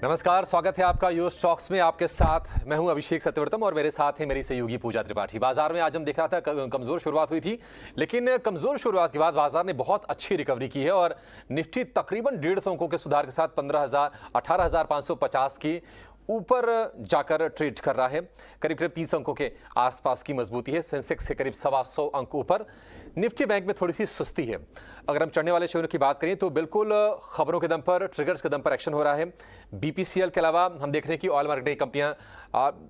नमस्कार, स्वागत है आपका यो स्टॉक्स में। आपके साथ मैं हूं अभिषेक सत्यव्रतम और मेरे साथ है मेरी सहयोगी पूजा त्रिपाठी। बाजार में आज हम दिख रहा था कमजोर शुरुआत हुई थी, लेकिन कमजोर शुरुआत के बाद बाजार ने बहुत अच्छी रिकवरी की है और निफ्टी तकरीबन 150 अंकों के सुधार के साथ 18,550 की ऊपर जाकर ट्रेड कर रहा है। करीब करीब 30 अंकों के आसपास की मजबूती है। सेंसेक्स से करीब 125 अंक ऊपर। निफ्टी बैंक में थोड़ी सी सुस्ती है। अगर हम चढ़ने वाले शेयरों की बात करें तो बिल्कुल खबरों के दम पर, ट्रिगर्स के दम पर एक्शन हो रहा है। बीपीसीएल के अलावा हम देख रहे हैं कि ऑयल मार्केटिंग कंपनियां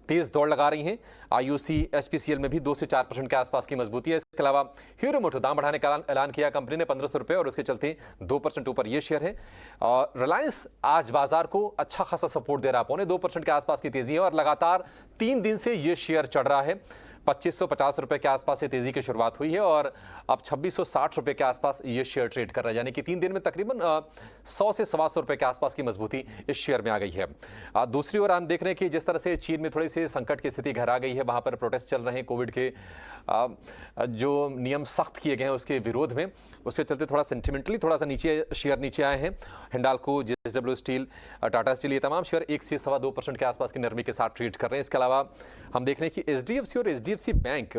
तेज दौड़ लगा रही हैं। आईयूसी, एचपीसीएल में भी 2 से 4% के आसपास की मजबूती है। इसके अलावा हीरो मोटो दाम बढ़ाने का ऐलान किया कंपनी ने 1500 रुपए और उसके चलते 2% ऊपर ये शेयर है। और रिलायंस आज बाजार को अच्छा खासा सपोर्ट दे रहा है, 2.25% के आसपास की तेजी है और लगातार 3 दिन से ये शेयर चढ़ रहा है। 2550 रुपए के आसपास से तेजी की शुरुआत हुई है और अब 2660 रुपए के आसपास ये शेयर ट्रेड कर रहा है, यानी कि 3 दिन में तकरीबन 100 से 125 रुपए के आसपास की मजबूती इस शेयर में आ गई है। दूसरी ओर हम देख रहे हैं कि जिस तरह से चीन में थोड़ी सी संकट की स्थिति घर आ गई है, वहां पर प्रोटेस्ट चल रहे हैं कोविड के जो नियम सख्त किए गए हैं उसके विरोध में, उसके चलते थोड़ा सेंटिमेंटली थोड़ा सा शेयर नीचे आए हैं। Hindalco, JSW steel, Tata steel, ये तमाम शेयर 1 से 2.25% के आसपास की नरमी के साथ ट्रेड कर रहे हैं। इसके अलावा हम देख रहे हैं कि एचडीएफसी और एचडीएफसी बैंक,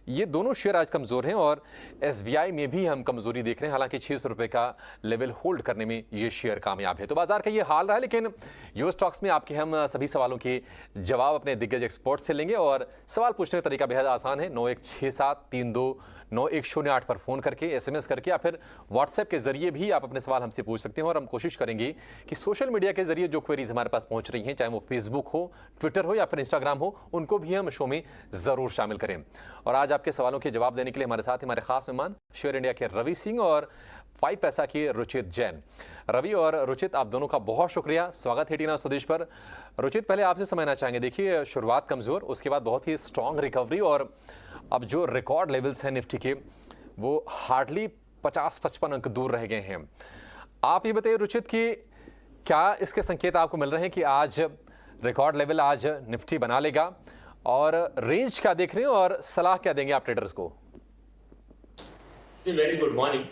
ये दोनों शेयर आज कमजोर हैं और एसबीआई में भी हम कमजोरी देख रहे हैं। हालांकि 600 रुपए का लेवल होल्ड करने में ये शेयर कामयाब है। तो बाजार का ये हाल रहा है, लेकिन यो स्टॉक्स में आपके हम सभी सवालों के जवाब अपने दिग्गज एक्सपर्ट से लेंगे और सवाल पूछने का तरीका बेहद आसान है। 9167329108 पर फोन करके, एसएमएस करके या फिर व्हाट्सएप के जरिए भी आप अपने सवाल हमसे पूछ सकते हैं और हम कोशिश करेंगे कि सोशल मीडिया के जरिए जो क्वेरीज हमारे पास पहुंच रही हैं, चाहे वो फेसबुक हो, ट्विटर हो या फिर इंस्टाग्राम हो, उनको भी हम शो में जरूर शामिल करें। और आज आपके सवालों के जवाब देने के लिए हमारे साथ हमारे खास मेहमान शेयर इंडिया के रवि सिंह और 5 पैसा के रुचित जैन। रवि और रुचित, आप दोनों का बहुत शुक्रिया, स्वागत है टीना स्वदेश पर। रुचित, पहले आपसे समझना चाहेंगे, देखिए शुरुआत कमजोर, उसके बाद बहुत ही स्ट्रांग रिकवरी और अब जो रिकॉर्ड लेवल्स हैं निफ्टी के वो हार्डली 50-55 अंक दूर रह गए हैं। आप ये बताइए रुचित कि क्या इसके संकेत आपको मिल रहे हैं कि आज रिकॉर्ड लेवल आज निफ्टी बना लेगा, और रेंज क्या देख रहे हैं और सलाह क्या देंगे आप ट्रेडर्स को? Very good morning.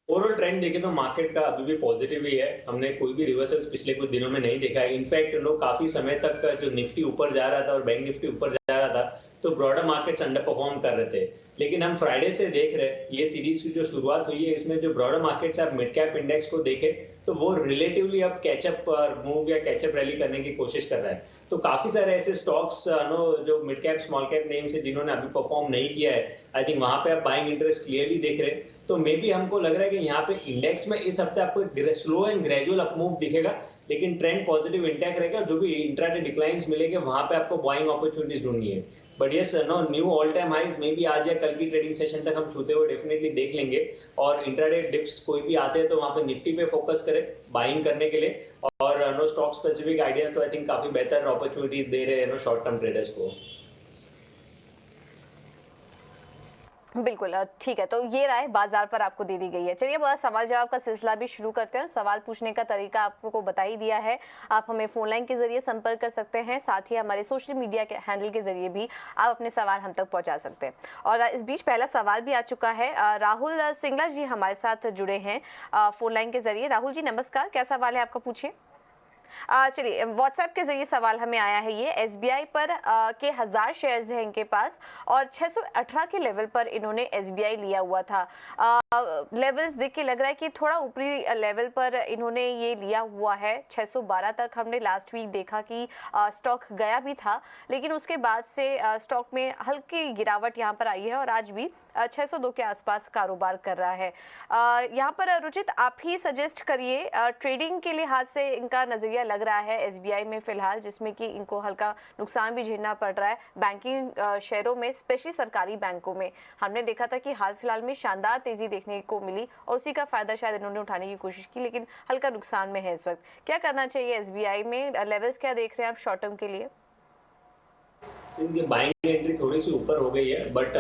Overall trend देखें तो मार्केट का अभी भी पॉजिटिव ही है। हमने कोई भी रिवर्सल्स पिछले कुछ दिनों में नहीं देखा है। इनफैक्ट लोग काफी समय तक जो निफ्टी ऊपर जा रहा था और बैंक निफ्टी ऊपर जा रहा था तो ब्रॉडर मार्केट्स अंडर परफॉर्म कर रहे थे, लेकिन हम फ्राइडे से देख रहे हैं ये सीरीज की जो शुरुआत हुई है इसमें जो ब्रॉडर मार्केट्स आप मिड कैप इंडेक्स को देखें तो वो रिलेटिवली अब कैचअप मूव या कैचअप रैली करने की कोशिश कर रहा है। तो काफी सारे ऐसे स्टॉक्स जो mid cap small cap names है जिन्होंने अभी परफॉर्म नहीं किया है, आई थिंक वहां पे आप बाइंग इंटरेस्ट क्लियरली देख रहे हैं। तो मे बी हमको लग रहा है कि यहाँ पे इंडेक्स में इस हफ्ते आपको स्लो एंड ग्रेजुअल अपमूव दिखेगा, लेकिन ट्रेंड पॉजिटिव इंटैक्ट रहेगा। जो भी इंट्राडे डिक्लाइंस मिलेंगे वहां पे आपको बाइंग अपॉर्चुनिटीज ढूंढनी है। But yes new all time highs may be आज या कल की ट्रेडिंग सेशन तक हम छूते हुए डेफिनेटली देख लेंगे। और इंट्राडे डिप्स कोई भी आते हैं तो वहां पे निफ्टी पे फोकस करें बाइंग करने के लिए, और स्टॉक स्पेसिफिक आइडियाज तो आई थिंक काफी बेहतर अपॉर्चुनिटीज दे रहे हैं शॉर्ट टर्म ट्रेडर्स को। बिल्कुल ठीक है, तो ये राय बाजार पर आपको दे दी गई है। चलिए बस सवाल जवाब का सिलसिला भी शुरू करते हैं। सवाल पूछने का तरीका आपको बता ही दिया है। आप हमें फोन लाइन के जरिए संपर्क कर सकते हैं, साथ ही हमारे सोशल मीडिया के हैंडल के जरिए भी आप अपने सवाल हम तक पहुंचा सकते हैं। और इस बीच पहला सवाल भी आ चुका है। राहुल सिंगला जी हमारे साथ जुड़े हैं फोन लाइन के जरिए। राहुल जी नमस्कार, क्या सवाल है आपका, पूछिए। चलिए व्हाट्सएप के जरिए सवाल हमें आया है ये। एसबीआई पर के 1000 शेयर्स हैं इनके पास और 618 के लेवल पर इन्होंने एसबीआई लिया हुआ था। लेवल्स देख के लग रहा है कि थोड़ा ऊपरी लेवल पर इन्होंने ये लिया हुआ है। 612 तक हमने लास्ट वीक देखा कि स्टॉक गया भी था, लेकिन उसके बाद से स्टॉक में हल्की गिरावट यहाँ पर आई है और आज भी 602 के आसपास कारोबार कर रहा है। यहाँ पर रुचित आप ही सजेस्ट करिए, ट्रेडिंग के लिहाज से इनका नजरिया लग रहा है एसबीआई में फिलहाल, जिसमें कि इनको हल्का नुकसान भी झेलना पड़ रहा है। बैंकिंग शेयरों में, स्पेशली सरकारी बैंकों में हमने देखा था कि हाल फिलहाल में शानदार तेजी देखने को मिली और उसी का फायदा शायद इन्होंने उठाने की कोशिश की, लेकिन हल्का नुकसान में है इस वक्त। क्या करना चाहिए एसबीआई में? लेवल्स क्या देख रहे हैं आप शॉर्ट टर्म के लिए? इनकी बाइंग एंट्री थोड़ी सी ऊपर हो गई है, बट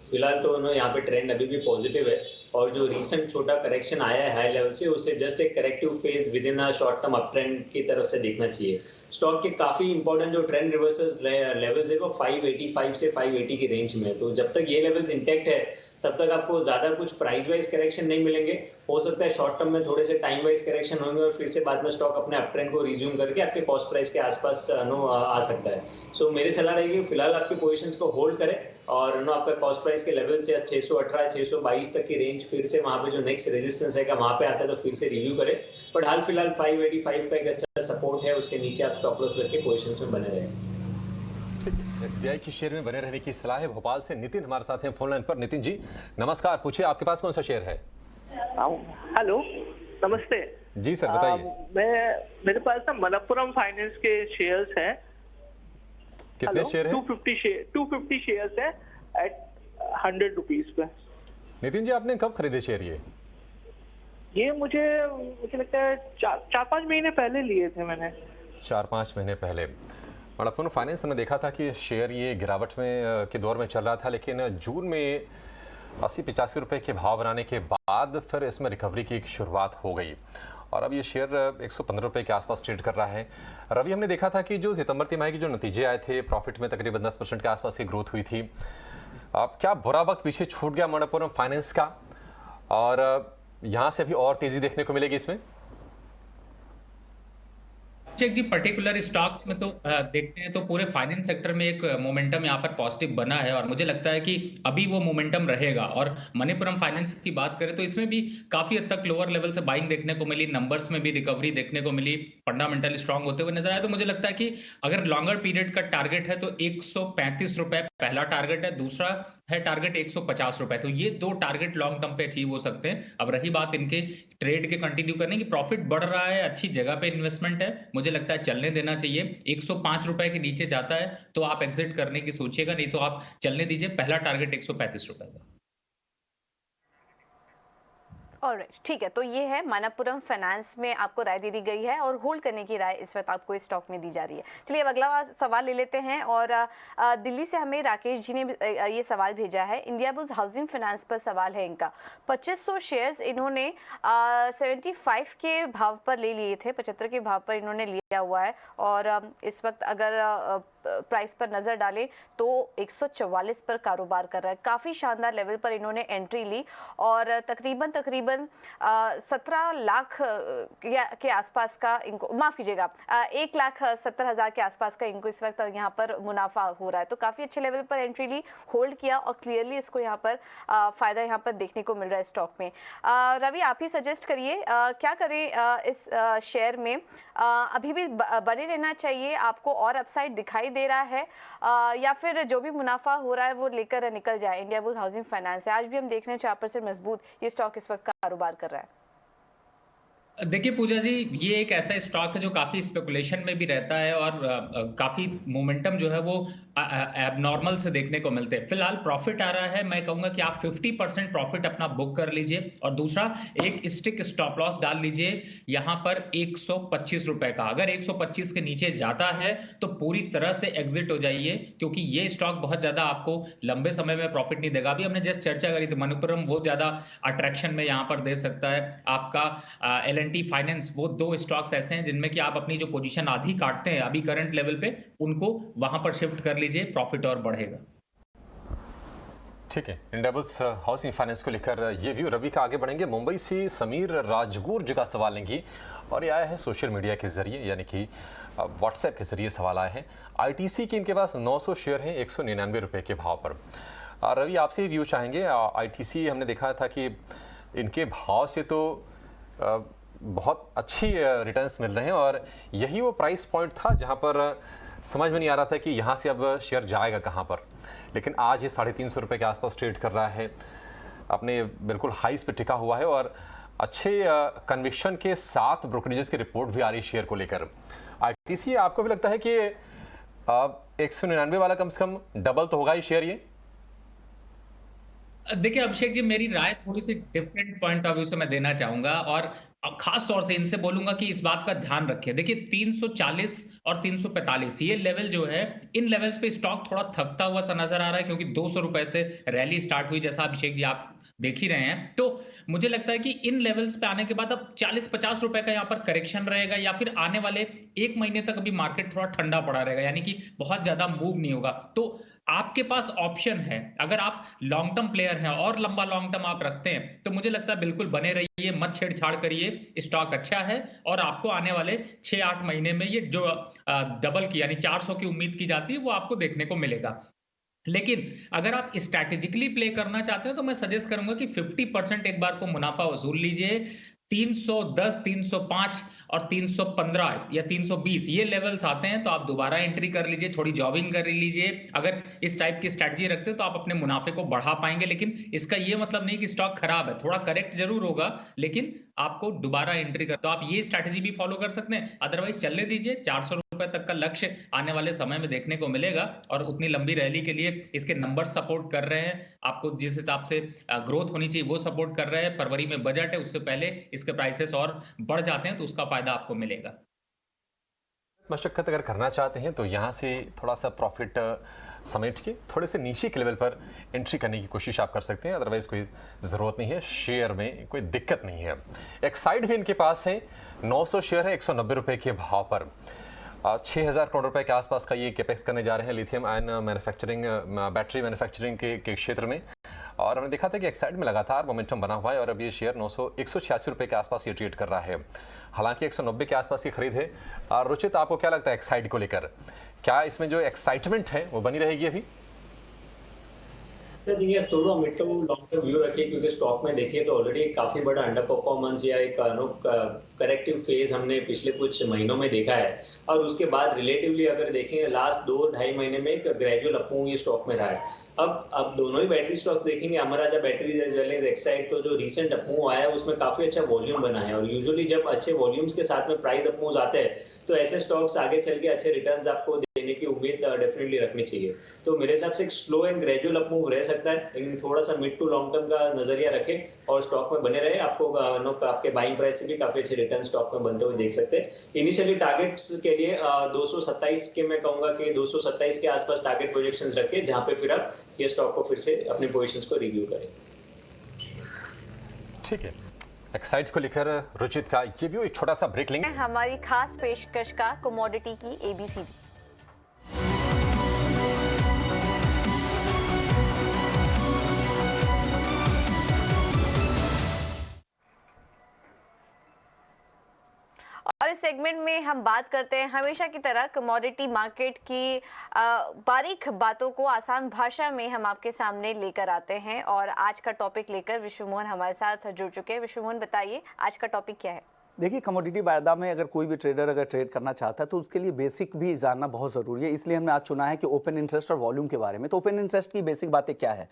फिलहाल तो यहाँ पे ट्रेंड अभी भी पॉजिटिव है। और जो रीसेंट छोटा करेक्शन आया है हाई लेवल से, उसे जस्ट एक corrective phase with in a short term up trend की तरफ से देखना चाहिए। स्टॉक के काफी इंपॉर्टेंट जो ट्रेंड रिवर्सल्स लेवल्स है वो 585 से 580 की रेंज में है। तो जब तक ये लेवल्स इंटैक्ट है तब तक आपको ज्यादा कुछ प्राइस वाइज करेक्शन नहीं मिलेंगे। हो सकता है शॉर्ट टर्म में थोड़े से टाइम वाइज करेक्शन होंगे और फिर से बाद में स्टॉक अपने अप ट्रेंड को रिज्यूम करके आपके कॉस्ट प्राइस के आसपास आ सकता है। सो मेरी सलाह रहेगी फिलहाल आपकी पोजीशंस को होल्ड करें और आपका कॉस्ट प्राइस के लेवल से 618 622 तक की रेंज फिर से वहां पे जो नेक्स्ट रेजिस्टेंस है वहां पे आता है तो फिर से रिव्यू करें। बट हाल फिलहाल 585 का एक अच्छा सपोर्ट है, उसके नीचे आप स्टॉप लॉस रख के पोजीशंस में बने रहें। ठीक है, एसबीआई की शेयर में बने रहने की सलाह है। भोपाल से नितिन हमारे साथ हैं फोन लाइन पर। नितिन जी नमस्कार, पूछिए आपके पास कौन सा शेयर है? हेलो नमस्ते जी सर बताइए। मेरे पास ना मनप्पुरम फाइनेंस के शेयर्स हैं। कितने शेयर हैं? 250 शेयर्स हैं एट 100 रुपीज पे। नितिन जी आपने कब खरीदे शेयर ये मुझे लगता है 4-5 महीने पहले लिए थे मैंने। 4-5 महीने पहले। मनप्पुरम फाइनेंस हमने देखा था कि शेयर ये गिरावट में के दौर में चल रहा था, लेकिन जून में 80-85 रुपए के भाव बनाने के बाद फिर इसमें रिकवरी की एक शुरुआत हो गई और अब ये शेयर 115 रुपए के आसपास ट्रेड कर रहा है। रवि हमने देखा था कि जो सितंबर तिमाही के जो नतीजे आए थे, प्रॉफिट में तकरीबन 10% के आसपास की ग्रोथ हुई थी। अब क्या बुरा वक्त पीछे छूट गया मनप्पुरम फाइनेंस का और यहाँ से अभी और तेजी देखने को मिलेगी इसमें? जी पर्टिकुलर स्टॉक्स में तो देखते हैं तो पूरे फाइनेंस सेक्टर में एक मोमेंटम यहाँ पर पॉजिटिव बना है और मुझे लगता है कि अभी वो मोमेंटम रहेगा। और मनप्पुरम फाइनेंस की बात करें तो इसमें भी काफी हद तक लोअर लेवल से बाइंग देखने को मिली, नंबर्स में भी रिकवरी देखने को मिली, फंडामेंटल स्ट्रांग होते हुए नजर आया। तो मुझे लगता है कि अगर लॉन्गर पीरियड का टारगेट है तो 135 रुपए पहला टारगेट है, दूसरा है टारगेट 150 रुपए। तो ये दो टारगेट लॉन्ग टर्म पे अचीव हो सकते हैं। अब रही बात इनके ट्रेड के कंटिन्यू करने की, प्रॉफिट बढ़ रहा है, अच्छी जगह पे इन्वेस्टमेंट है, मुझे लगता है चलने देना चाहिए। 105 रुपए के नीचे जाता है तो आप एग्जिट करने की सोचिएगा, नहीं तो आप चलने दीजिए। पहला टारगेट 135 रुपए का। ऑलराइट, ठीक है। तो ये है मनप्पुरम फाइनेंस में आपको राय दे दी गई है और होल्ड करने की राय इस वक्त आपको इस स्टॉक में दी जा रही है। चलिए अब अगला सवाल ले लेते हैं और दिल्ली से हमें राकेश जी ने ये सवाल भेजा है। इंडिया बुल्स हाउसिंग फाइनेंस पर सवाल है इनका। 2500 शेयर्स इन्होंने 75 के भाव पर ले लिए थे, 75 के भाव पर इन्होंने लिया हुआ है और इस वक्त अगर प्राइस पर नजर डालें तो 144 पर कारोबार कर रहा है। काफी शानदार लेवल पर इन्होंने एंट्री ली और तकरीबन 17 लाख के आसपास का इनको, माफ कीजिएगा, 1,70,000 के आसपास का इनको इस वक्त यहाँ पर मुनाफा हो रहा है। तो काफी अच्छे लेवल पर एंट्री ली, होल्ड किया और क्लियरली इसको यहाँ पर फायदा यहाँ पर देखने को मिल रहा है स्टॉक में। रवि आप ही सजेस्ट करिए क्या करें इस शेयर में? अभी भी बने रहना चाहिए, आपको और अपसाइड दिखाई दे रहा है या फिर जो भी मुनाफा हो रहा है वो लेकर निकल जाए? इंडिया बुल्स हाउसिंग फाइनेंस है, आज भी हम देख रहे हैं 4% मजबूत ये स्टॉक इस वक्त कारोबार कर रहा है। देखिए पूजा जी, ये एक ऐसा स्टॉक है जो काफी स्पेकुलेशन में भी रहता है और काफी मोमेंटम जो है वो एबनॉर्मल से देखने को मिलते हैं। फिलहाल प्रॉफिट आ रहा है, मैं कहूंगा कि आप 50% प्रॉफिट अपना बुक कर लीजिए और दूसरा एक स्टिक स्टॉप लॉस डाल लीजिए यहाँ पर 125 रुपए का। अगर 125 के नीचे जाता है तो पूरी तरह से एग्जिट हो जाइए, क्योंकि ये स्टॉक बहुत ज्यादा आपको लंबे समय में प्रॉफिट नहीं देगा। अभी हमने जस्ट चर्चा करी थी, मनप्पुरम बहुत ज्यादा अट्रैक्शन में यहाँ पर दे सकता है आपका। एल फाइनेंस, वो दो स्टॉक्स ऐसे हैं जिनमें कि आप अपनी जो पोजीशन आधी काटते हैं अभी करंट लेवल पे, उनको वहां पर शिफ्ट कर लीजिए, प्रॉफिट और बढ़ेगा। ठीक है, इंडिया बुल्स हाउसिंग फाइनेंस को लेकर ये व्यू रवि का। आगे बढ़ेंगे, मुंबई से समीर राजगुर जी का सवाल लेंगी और ये आया है सोशल मीडिया के जरिए, यानी कि व्हाट्सएप के जरिए सवाल आया है। आईटीसी के इनके पास 900 शेयर हैं 199 रुपए के भाव पर। रवि आपसे व्यू चाहेंगे। आईटीसी हमने देखा था कि इनके भाव से तो बहुत अच्छी रिटर्न्स मिल रहे हैं और यही वो प्राइस पॉइंट था जहां पर समझ में नहीं आ रहा था कि यहां से अब शेयर जाएगा कहां पर, लेकिन आज ये 350 रुपए के आसपास ट्रेड कर रहा है, अपने बिल्कुल हाईस पे टिका हुआ है और अच्छे कन्विक्शन के साथ ब्रोकरेजेस की रिपोर्ट भी आ रही है शेयर को लेकर। आईटीसी आपको भी लगता है कि 199 वाला कम से कम डबल तो होगा ही शेयर ये? देखिए अभिषेक जी, मेरी राय थोड़ी सी डिफरेंट पॉइंट ऑफ व्यू से मैं देना चाहूंगा और खास तौर से इनसे बोलूंगा कि इस बात का ध्यान रखिए। देखिए 340 और 345 ये लेवल जो है, इन लेवल्स पे स्टॉक थोड़ा थकता हुआ सा नजर आ रहा है, क्योंकि 200 रुपए से रैली स्टार्ट हुई, जैसा अभिषेक जी आप देख ही रहे हैं। तो मुझे लगता है कि इन लेवल्स पे आने के बाद अब 40-50 रुपए का यहाँ पर करेक्शन रहेगा या फिर आने वाले 1 महीने तक अभी मार्केट थोड़ा ठंडा पड़ा रहेगा, यानी कि बहुत ज्यादा मूव नहीं होगा। तो आपके पास ऑप्शन है। अगर आप लॉन्ग टर्म प्लेयर हैं और लंबा लॉन्ग टर्म आप रखते हैं तो मुझे लगता है बिल्कुल बने रहिए, मत छेड़छाड़ करिए। स्टॉक अच्छा है और आपको आने वाले 6-8 महीने में ये जो डबल की यानी 400 की उम्मीद की जाती है वो आपको देखने को मिलेगा। लेकिन अगर आप स्ट्रैटेजिकली प्ले करना चाहते हैं तो मैं सजेस्ट करूंगा कि 50% एक बार को मुनाफा वसूल लीजिए। 310, 305 और 315 या 320 ये लेवल्स आते हैं तो आप दोबारा एंट्री कर लीजिए, थोड़ी जॉबिंग कर लीजिए। अगर इस टाइप की स्ट्रैटेजी रखते हैं तो आप अपने मुनाफे को बढ़ा पाएंगे, लेकिन इसका ये मतलब नहीं कि स्टॉक खराब है, थोड़ा करेक्ट जरूर होगा लेकिन आपको दोबारा एंट्री कर, तो आप ये स्ट्रैटेजी भी फॉलो कर सकते हैं। अदरवाइज चलने दीजिए, 400 रुपए तक का लक्ष्य आने वाले समय में देखने को मिलेगा और उतनी लंबी रैली के लिए इसके नंबर सपोर्ट कर रहे हैं। आपको जिस हिसाब से ग्रोथ होनी चाहिए वो सपोर्ट कर रहे हैं। फरवरी में बजट है, उससे पहले इसके प्राइसेस और बढ़ जाते हैं तो उसका फायदा आपको मिलेगा। मशक्कत अगर करना चाहते हैं तो यहाँ से थोड़ा सा प्रॉफिट समेट के थोड़े से नीचे के लेवल पर एंट्री करने की कोशिश आप कर सकते हैं, अदरवाइज कोई ज़रूरत नहीं है। शेयर में कोई दिक्कत नहीं है। एक्साइड भी इनके पास है, 900 शेयर है 190 रुपए के भाव पर। 6000 करोड़ रुपए के आसपास का ये कैपेक्स करने जा रहे हैं lithium ion manufacturing, battery manufacturing के क्षेत्र में। और हमने देखा था कि एक्साइड में लगातार मोमेंटम बना हुआ है और अब ये शेयर 186 रुपए के आसपास ये ट्रेड कर रहा है। हालांकि 190 के आसपास की खरीद है। रुचित, आपको क्या लगता है एक्साइड को लेकर? क्या इसमें जो एक्साइटमेंट है वो बनी रहेगी अभी? थोड़ा mid to long term view रखिए, क्योंकि स्टॉक में देखिए तो ऑलरेडी काफी बड़ा अंडर परफॉर्मेंस या एक करेक्टिव फेज हमने पिछले कुछ महीनों में देखा है। और उसके बाद रिलेटिवली अगर देखें लास्ट 2-2.5 महीने में एक ग्रेजुअल अपमूव ये स्टॉक में रहा है। अब दोनों ही बैटरी स्टॉक्स देखेंगे, Amara Raja batteries as well as Exide, तो जो रिसेंट अपमूव आया है उसमें काफी अच्छा वॉल्यूम बना है। और यूजुअली जब अच्छे वॉल्यूम्स के साथ में प्राइस अपमूव आते हैं तो ऐसे स्टॉक्स आगे चल के अच्छे रिटर्न्स आपको देने की उम्मीद डेफिनेटली रखनी चाहिए। तो मेरे हिसाब से एक स्लो एंड ग्रेजुअल अपमूव रह सकता है, लेकिन थोड़ा सा मिड टू लॉन्ग टर्म का नजरिया रखें और स्टॉक में बने रहे। आपको आपके बाइंग प्राइस से भी काफी अच्छे रिटर्न स्टॉक में बनते हुए देख सकते हैं। इनिशियली टारगेट्स के लिए 227 के मैं कहूंगा कि 227 के आसपास टारगेट प्रोजेक्शंस रखें, जहां पे फिर आप ये स्टॉक को फिर से अपने पोजीशंस को रिव्यू करें। ठीक है, एक्साइड्स को लेकर रुचित का ये भी एक छोटा सा ब्रेक लेंगे। हमारी खास पेशकश का कमोडिटी की ABCD। और इस सेगमेंट में हम बात करते हैं हमेशा की तरह कमोडिटी मार्केट की बारीक बातों को आसान भाषा में हम आपके सामने लेकर आते हैं। और आज का टॉपिक लेकर विश्व मोहन हमारे साथ जुड़ चुके हैं। विश्व मोहन, बताइए आज का टॉपिक क्या है? देखिए, कमोडिटी बाजार में अगर कोई भी ट्रेडर अगर ट्रेड करना चाहता है तो उसके लिए बेसिक भी जानना बहुत ज़रूरी है। इसलिए हमने आज चुना है कि ओपन इंटरेस्ट और वॉल्यूम के बारे में। तो ओपन इंटरेस्ट की बेसिक बातें क्या है?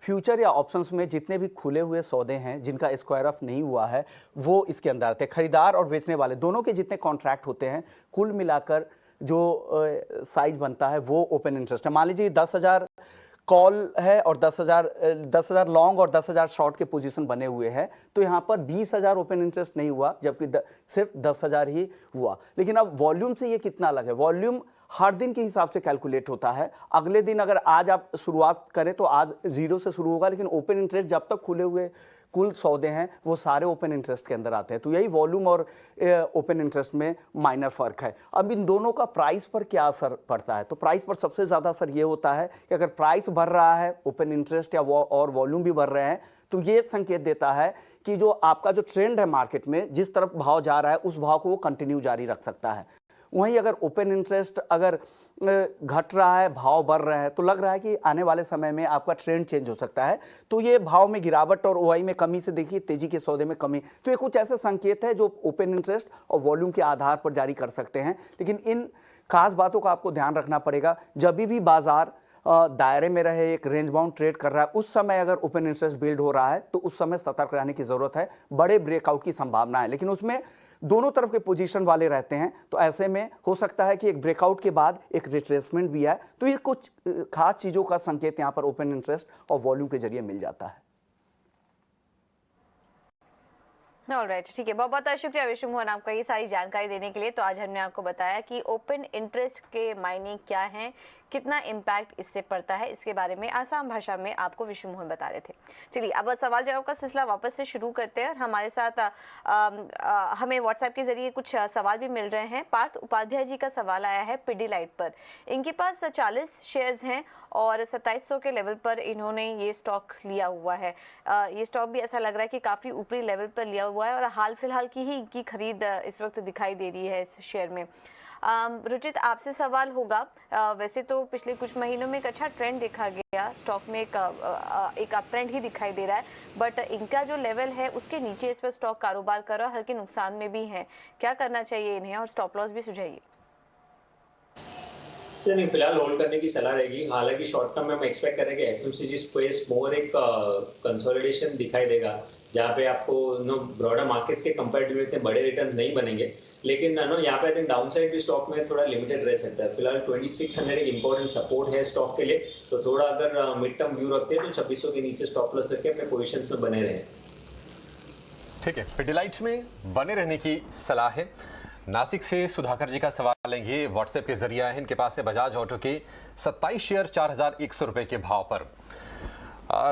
फ्यूचर या ऑप्शंस में जितने भी खुले हुए सौदे हैं जिनका स्क्वायर ऑफ नहीं हुआ है वो इसके अंदर आते हैं। खरीदार और बेचने वाले दोनों के जितने कॉन्ट्रैक्ट होते हैं कुल मिलाकर जो साइज बनता है वो ओपन इंटरेस्ट है। मान लीजिए 10,000 कॉल है और 10,000 लॉन्ग और 10,000 शॉर्ट के पोजीशन बने हुए हैं, तो यहाँ पर 20,000 ओपन इंटरेस्ट नहीं हुआ, जबकि सिर्फ 10,000 ही हुआ। लेकिन अब वॉल्यूम से ये कितना अलग है? वॉल्यूम हर दिन के हिसाब से कैलकुलेट होता है। अगले दिन अगर आज आप शुरुआत करें तो आज 0 से शुरू होगा, लेकिन ओपन इंटरेस्ट जब तक खुले हुए कुल सौदे हैं वो सारे ओपन इंटरेस्ट के अंदर आते हैं। तो यही वॉल्यूम और ओपन इंटरेस्ट में माइनर फर्क है। अब इन दोनों का प्राइस पर क्या असर पड़ता है? तो प्राइस पर सबसे ज़्यादा असर ये होता है कि अगर प्राइस बढ़ रहा है, ओपन इंटरेस्ट या और वॉल्यूम भी बढ़ रहे हैं, तो ये संकेत देता है कि जो आपका जो ट्रेंड है मार्केट में, जिस तरफ भाव जा रहा है उस भाव को वो कंटिन्यू जारी रख सकता है। वहीं अगर ओपन इंटरेस्ट अगर घट रहा है, भाव बढ़ रहे हैं, तो लग रहा है कि आने वाले समय में आपका ट्रेंड चेंज हो सकता है। तो ये भाव में गिरावट और ओआई में कमी से देखिए तेजी के सौदे में कमी, तो ये कुछ ऐसे संकेत है जो ओपन इंटरेस्ट और वॉल्यूम के आधार पर जारी कर सकते हैं। लेकिन इन खास बातों का आपको ध्यान रखना पड़ेगा। जब भी बाजार दायरे में रहे, एक रेंज बाउंड ट्रेड कर रहा है, उस समय अगर ओपन इंटरेस्ट बिल्ड हो रहा है तो उस समय सतर्क रहने की जरूरत है। बड़े ब्रेकआउट की संभावना है, लेकिन उसमें दोनों तरफ के पोजीशन वाले रहते हैं, तो ऐसे में हो सकता है कि एक ब्रेकआउट के बाद एक रिट्रेसमेंट भी है। तो ये कुछ खास चीजों का संकेत यहाँ पर ओपन इंटरेस्ट और वॉल्यूम के जरिए मिल जाता है। ऑलराइट, ठीक है, बहुत बहुत शुक्रिया विश्व मोहन आपका ये सारी जानकारी देने के लिए। तो आज हमने आपको बताया कि ओपन इंटरेस्ट के मायने क्या हैं, कितना इम्पैक्ट इससे पड़ता है, इसके बारे में आसान भाषा में आपको विष्णु मोहन बता रहे थे। चलिए अब सवाल जवाब का सिलसिला वापस से शुरू करते हैं और हमारे साथ हमें व्हाट्सएप के जरिए कुछ सवाल भी मिल रहे हैं। पार्थ उपाध्याय जी का सवाल आया है पिडीलाइट पर। इनके पास 40 शेयर्स हैं और 2700 के लेवल पर इन्होंने ये स्टॉक लिया हुआ है। ये स्टॉक भी ऐसा लग रहा है कि काफ़ी ऊपरी लेवल पर लिया हुआ है और हाल फिलहाल की ही इनकी खरीद इस वक्त दिखाई दे रही है इस शेयर में। रुचित, आपसे सवाल होगा, वैसे तो पिछले कुछ महीनों में एक अच्छा ट्रेंड देखा गया, स्टॉक में एक अप ट्रेंड ही दिखाई दे रहा है, बट इनका जो लेवल है उसके नीचे इस पर स्टॉक कारोबार कर रहा है, हल्के नुकसान में भी है। क्या करना चाहिए इन्हें और स्टॉप लॉस भी सुझाइए। नहीं, फिलहाल होल्ड करने की सलाह रहेगी। हालांकि शॉर्ट टर्म में हम एक्सपेक्ट करें कि एफएमसीजी स्पेस मोर एक कंसोलिडेशन दिखाई देगा, जहाँ पे आपको ब्रॉडर मार्केट्स के कंपैरेटिवली इतने बड़े रिटर्न्स नहीं बनेंगे, लेकिन यहाँ पे आई थिंक डाउनसाइड भी स्टॉक में थोड़ा लिमिटेड रह सकता है। फिलहाल 2600 एक इंपॉर्टेंट सपोर्ट है स्टॉक के लिए, तो थोड़ा अगर मिड टर्म व्यू रखते हैं तो 2600 के नीचे स्टॉप लॉस रख के अपने पोजिशन में बने रहे। ठीक है, पिडीलाइट में बने रहने की सलाह है। नासिक से सुधाकर जी का सवाल लेंगे, व्हाट्सएप के जरिए है। इनके पास है बजाज ऑटो के 27 शेयर 4100 रुपए के भाव पर।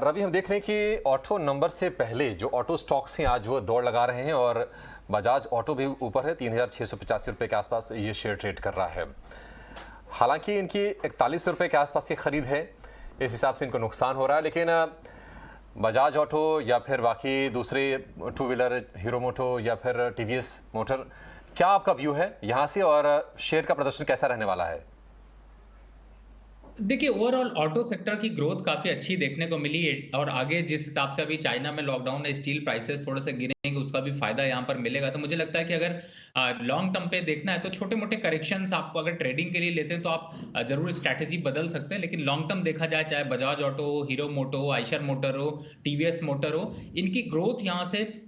रवि, हम देख रहे हैं कि ऑटो नंबर से पहले जो ऑटो स्टॉक्स हैं आज वो दौड़ लगा रहे हैं और बजाज ऑटो भी ऊपर है, 3685 रुपए के आसपास ये शेयर ट्रेड कर रहा है। हालांकि इनकी 41 रुपए के आसपास की खरीद है, इस हिसाब से इनको नुकसान हो रहा है, लेकिन बजाज ऑटो या फिर बाकी दूसरे टू व्हीलर हीरो मोटो या फिर टीवीएस मोटर, क्या आपका व्यू है यहाँ से और शेयर का प्रदर्शन कैसा रहने वाला है? देखिए, ओवरऑल ऑटो सेक्टर की ग्रोथ काफी अच्छी देखने को मिली है और आगे जिस हिसाब से अभी चाइना में लॉकडाउन है, स्टील प्राइसेस थोड़े से गिरेंगे, उसका भी फायदा यहाँ पर मिलेगा। तो मुझे लगता है कि अगर लॉन्ग टर्म पे देखना है तो छोटे मोटे करेक्शंस आपको अगर ट्रेडिंग के लिए लेते हैं तो आप जरूर स्ट्रैटेजी बदल सकते हैं, लेकिन लॉन्ग टर्म देखा जाए, चाहे बजाज ऑटो हो, हीरो मोटो हो, आइशर मोटर हो, टीवीएस मोटर हो, इनकी ग्रोथ यहाँ से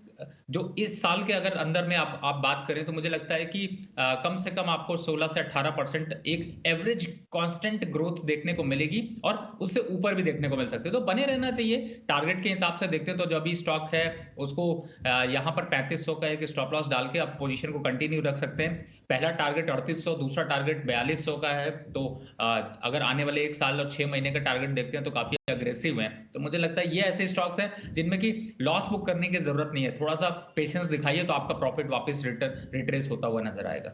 जो इस साल के अगर अंदर में आप बात करें तो मुझे लगता है कि कम से कम आपको 16 से 18% एक एवरेज कांस्टेंट ग्रोथ देखने को मिलेगी और उससे ऊपर भी देखने को मिल सकते हैं। तो बने रहना चाहिए। टारगेट के हिसाब से देखते हैं तो जो अभी स्टॉक है उसको यहाँ पर 3500 का एक स्टॉप लॉस डाल के आप पोजीशन को कंटिन्यू रख सकते हैं। पहला टारगेट 3800, दूसरा टारगेट 4200 का है। तो अगर आने वाले 1 साल और 6 महीने का टारगेट देखते हैं तो काफी अग्रेसिव है। तो मुझे लगता है ये ऐसे स्टॉक्स हैं जिनमें कि लॉस बुक करने की जरूरत नहीं है, थोड़ा सा पेशेंस दिखाइए तो आपका प्रॉफिट वापस रिट्रेस होता हुआ नजर आएगा।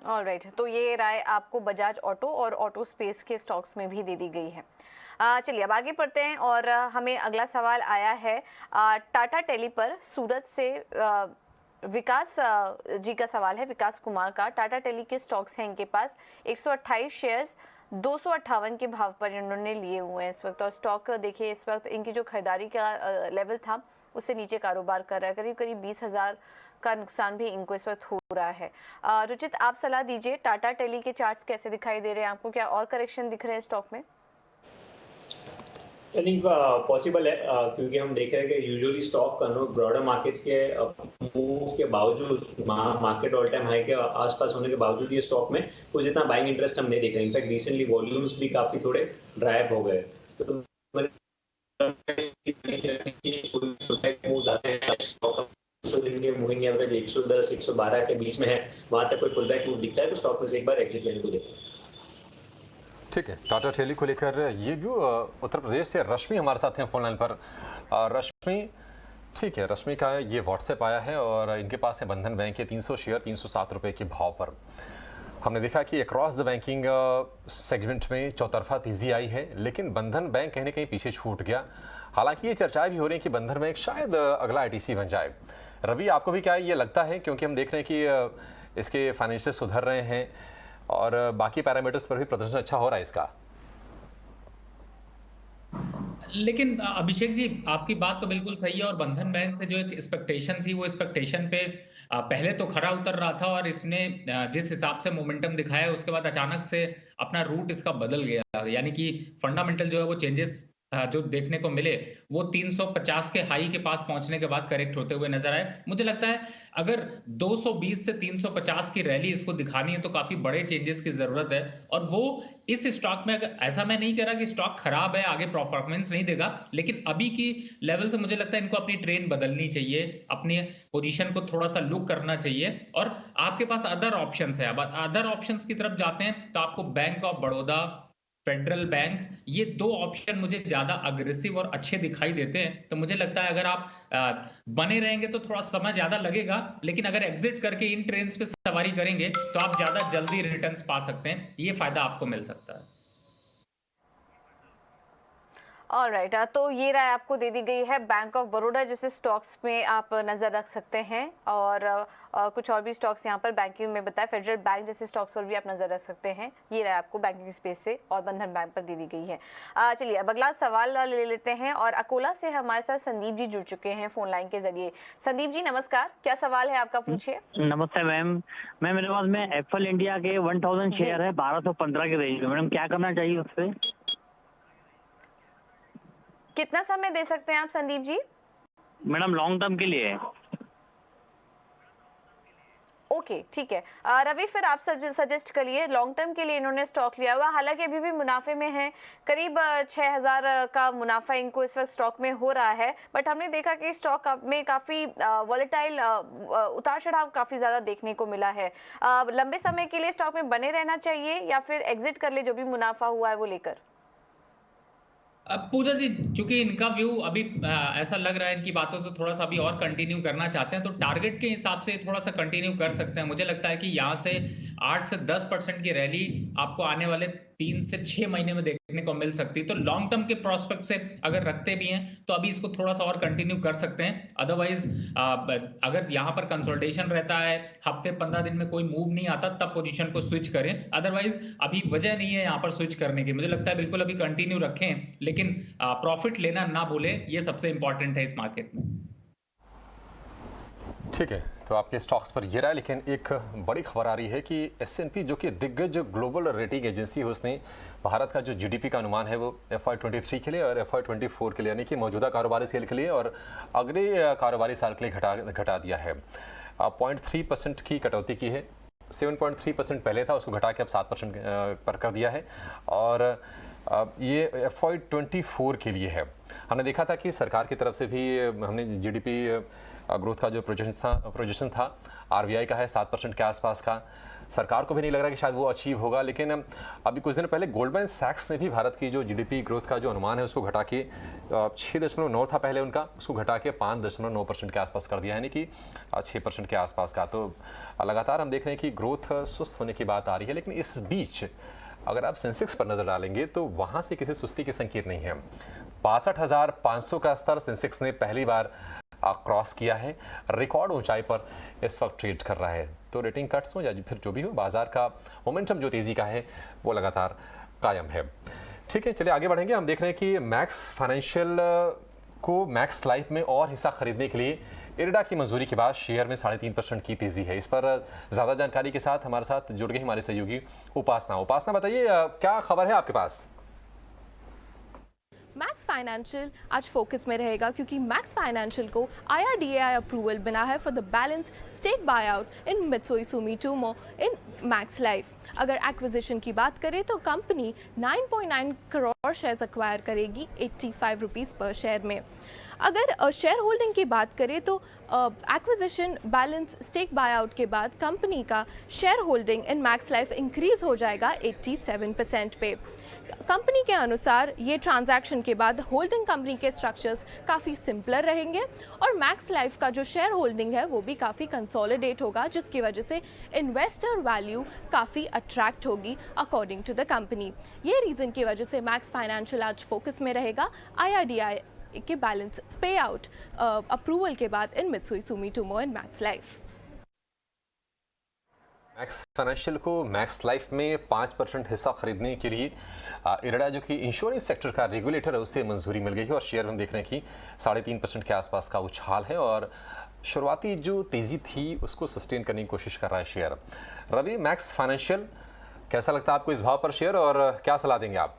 ऑलराइट, तो ये राय आपको बजाज ऑटो और ऑटो स्पेस के स्टॉक्स में भी दे दी गई है। चलिए अब आगे बढ़ते हैं और हमें अगला सवाल आया है टाटा टेली पर। सूरत से विकास जी का सवाल है, विकास कुमार का। टाटा टेली के स्टॉक्स हैं इनके पास, 128 शेयर्स 258 के भाव पर इन्होंने लिए हुए हैं इस वक्त, और स्टॉक देखिए इस वक्त इनकी जो खरीदारी का लेवल था उससे नीचे कारोबार कर रहा है। करीब करीब 20,000 का नुकसान भी इनको इस वक्त हो रहा है। रुचित, आप सलाह दीजिए, टाटा टेली के चार्ट्स कैसे दिखाई दे रहे हैं आपको? क्या और करेक्शन दिख रहे हैं स्टॉक में? आई थिंक पॉसिबल है, क्योंकि हम देख रहे हैं कि यूजुअली स्टॉक ब्रॉडर मार्केट्स के मूव के बावजूद, मार्केट ऑल टाइम हाई के आसपास होने के बावजूद ये स्टॉक में कुछ इतना बाइंग इंटरेस्ट हम नहीं देख रहे। इनफैक्ट रिसेंटली वॉल्यूम्स भी काफी थोड़े ड्राई अप हो गए। तो मूविंग एवरेज 110 112 के बीच में है, वहां तक कोई पुलबैक मूव दिखता है तो स्टॉक में से एक बार एग्जिट लेने को देखो। ठीक है, टाटा टेली को लेकर ये व्यू। उत्तर प्रदेश से रश्मि हमारे साथ हैं फोन लाइन पर। रश्मि, ठीक है, रश्मि का ये व्हाट्सएप आया है और इनके पास है बंधन बैंक के 300 शेयर 307 रुपए के भाव पर। हमने देखा कि अक्रॉस द बैंकिंग सेगमेंट में चौतरफा तेजी आई है, लेकिन बंधन बैंक कहीं ना कहीं पीछे छूट गया। हालांकि ये चर्चाएं भी हो रही हैं कि बंधन बैंक शायद अगला आईटीसी बन जाए। रवि, आपको भी क्या ये लगता है? क्योंकि हम देख रहे हैं कि इसके फाइनेंशियल सुधर रहे हैं और बाकी पैरामीटर्स पर भी प्रदर्शन अच्छा हो रहा है इसका। लेकिन अभिषेक जी, आपकी बात तो बिल्कुल सही है और बंधन बैंक से जो एक एक्सपेक्टेशन थी वो एक्सपेक्टेशन पे पहले तो खरा उतर रहा था और इसने जिस हिसाब से मोमेंटम दिखाया उसके बाद अचानक से अपना रूट इसका बदल गया। यानी कि फंडामेंटल जो है वो चेंजेस जो देखने को मिले वो 350 के हाई के पास पहुंचने के बाद करेक्ट होते हुए नजर आए। मुझे लगता है अगर 220 से 350 की रैली इसको दिखानी है तो काफी बड़े चेंजेस की जरूरत है, और वो इस स्टॉक में, अगर ऐसा मैं नहीं कह रहा कि स्टॉक खराब है, आगे परफॉर्मेंस नहीं देगा, लेकिन अभी की लेवल से मुझे लगता है इनको अपनी ट्रेन बदलनी चाहिए, अपनी पोजीशन को थोड़ा सा लुक करना चाहिए, और आपके पास अदर ऑप्शंस है। अब अदर ऑप्शंस की तरफ जाते हैं तो आपको bank of Baroda, federal bank, ये दो ऑप्शन मुझे ज्यादा अग्रेसिव और अच्छे दिखाई देते हैं। तो मुझे लगता है अगर आप बने रहेंगे तो थोड़ा समय ज्यादा लगेगा, लेकिन अगर एग्जिट करके इन ट्रेन्स पे सवारी करेंगे तो आप ज्यादा जल्दी रिटर्न्स पा सकते हैं, ये फायदा आपको मिल सकता है। ऑलराइट, तो ये राय आपको दे दी गई है बैंक ऑफ बड़ौदा जैसे स्टॉक्स में आप नज़र रख सकते हैं, और कुछ और भी स्टॉक्स यहाँ पर बैंकिंग में बताया, फेडरल बैंक जैसे स्टॉक्स पर भी आप नज़र रख सकते हैं। ये राय आपको बैंकिंग स्पेस से और बंधन बैंक पर दे दी गई है। चलिए अब अगला सवाल ले लेते हैं, और अकोला से हमारे साथ संदीप जी जुड़ चुके हैं फोन लाइन के जरिए। संदीप जी नमस्कार, क्या सवाल है आपका, पूछिए। नमस्ते मैम, मेरे पास में एप्पल इंडिया के 1000 शेयर है 1215 के रेंज में, मैडम क्या करना चाहिए उस पर? कितना समय दे सकते हैं आप Sandeep ji? Madam long term के लिए है। ओके ठीक है, रवि फिर आप सजेस्ट करिए। लॉन्ग टर्म के लिए इन्होंने स्टॉक लिया हुआ, हालांकि अभी भी मुनाफे में है, करीब 6000 का मुनाफा इनको इस वक्त स्टॉक में हो रहा है, बट हमने देखा कि स्टॉक में काफ़ी वॉलेटाइल उतार चढ़ाव काफ़ी ज़्यादा देखने को मिला है। लंबे समय के लिए स्टॉक में बने रहना चाहिए या फिर एग्जिट कर ले जो भी मुनाफा हुआ है वो लेकर? अब पूजा जी, चूंकि इनका व्यू अभी ऐसा लग रहा है, इनकी बातों से थोड़ा सा अभी और कंटिन्यू करना चाहते हैं, तो टारगेट के हिसाब से थोड़ा सा कंटिन्यू कर सकते हैं। मुझे लगता है कि यहाँ से 8 से 10% की रैली आपको आने वाले 3 से 6 महीने में देखने को मिल सकती है। तो लॉन्ग टर्म के प्रोस्पेक्ट से अगर रखते भी हैं तो अभी इसको थोड़ा सा और कंटिन्यू कर सकते हैं। अदरवाइज अगर यहाँ पर कंसोलिडेशन रहता है, हफ्ते 15 दिन में कोई मूव नहीं आता, तब पोजीशन को स्विच करें। अदरवाइज अभी वजह नहीं है यहाँ पर स्विच करने की। मुझे लगता है बिल्कुल अभी कंटिन्यू रखें, लेकिन प्रॉफिट लेना ना भूलें, ये सबसे इंपॉर्टेंट है इस मार्केट में। ठीक है, तो आपके स्टॉक्स पर ये रहा, लेकिन एक बड़ी खबर आ रही है कि S&P जो कि दिग्गज ग्लोबल रेटिंग एजेंसी है, उसने भारत का जो GDP का अनुमान है वो FY23 के लिए और FY24 के लिए, यानी कि मौजूदा कारोबारी साल के लिए और अगले कारोबारी साल के लिए घटा दिया है। 0.3% की कटौती की है। 7.3% पहले था, उसको घटा के अब 7% पर कर दिया है, और ये FY24 के लिए है। हमने देखा था कि सरकार की तरफ से भी हमने GDP ग्रोथ का जो प्रोजेक्शन था RBI का है 7% के आसपास का। सरकार को भी नहीं लग रहा कि शायद वो अचीव होगा, लेकिन अभी कुछ दिन पहले गोल्डमैन सैक्स ने भी भारत की जो GDP ग्रोथ का जो अनुमान है उसको घटा के 6.9 था पहले उनका, उसको घटा के 5.9% के आसपास कर दिया, यानी कि 6% के आसपास का। तो लगातार हम देख रहे हैं कि ग्रोथ सुस्त होने की बात आ रही है, लेकिन इस बीच अगर आप सेंसेक्स पर नजर डालेंगे तो वहां से किसी सुस्ती के संकेत नहीं है। 62,500 का स्तर सेंसेक्स ने पहली बार क्रॉस किया है, रिकॉर्ड ऊंचाई पर इस वक्त ट्रेड कर रहा है। तो रेटिंग कट्स हो या फिर जो भी हो, बाजार का मोमेंटम जो तेजी का है वो लगातार कायम है। ठीक है, चलिए आगे बढ़ेंगे। हम देख रहे हैं कि मैक्स फाइनेंशियल को मैक्स लाइफ में और हिस्सा खरीदने के लिए इरडा की मंजूरी के बाद शेयर में 3.5% की तेजी है। इस पर ज्यादा जानकारी के साथ हमारे साथ जुड़ गई हमारे सहयोगी उपासना। बताइए क्या खबर है आपके पास? मैक्स फाइनेंशियल आज फोकस में रहेगा क्योंकि मैक्स फाइनेंशियल को IRDAI अप्रूवल मिला है for the balance stake buy out in Mitsui Sumitomo in Max Life. अगर एक्विजिशन की बात करें तो कंपनी 9.9 करोड़ शेयर्स एक्वायर करेगी 85 रुपीज़ पर शेयर में। अगर शेयर होल्डिंग की बात करें तो acquisition balance stake buy out के बाद कंपनी का share holding in Max Life increase हो जाएगा 87% पे। कंपनी के अनुसार ये ट्रांजैक्शन के बाद होल्डिंग कंपनी के स्ट्रक्चर्स काफ़ी सिंपलर रहेंगे और मैक्स लाइफ का जो शेयर होल्डिंग है वो भी काफ़ी कंसोलिडेट होगा, जिसकी वजह से इन्वेस्टर वैल्यू काफ़ी अट्रैक्ट होगी अकॉर्डिंग टू द कंपनी। ये रीज़न की वजह से मैक्स फाइनेंशियल आज फोकस में रहेगा IRDAI के बैलेंस पे आउट अप्रूवल के बाद इन Mitsui Sumitomo and Max Life. Max Financial को मैक्स लाइफ में 5% हिस्सा खरीदने के लिए इरडा जो कि इंश्योरेंस सेक्टर का रेगुलेटर है उससे मंजूरी मिल गई है, और शेयर हम देख रहे हैं कि 3.5% के आसपास का उछाल है और शुरुआती जो तेजी थी उसको सस्टेन करने की कोशिश कर रहा है शेयर। रवि, मैक्स फाइनेंशियल कैसा लगता है आपको इस भाव पर शेयर, और क्या सलाह देंगे आप?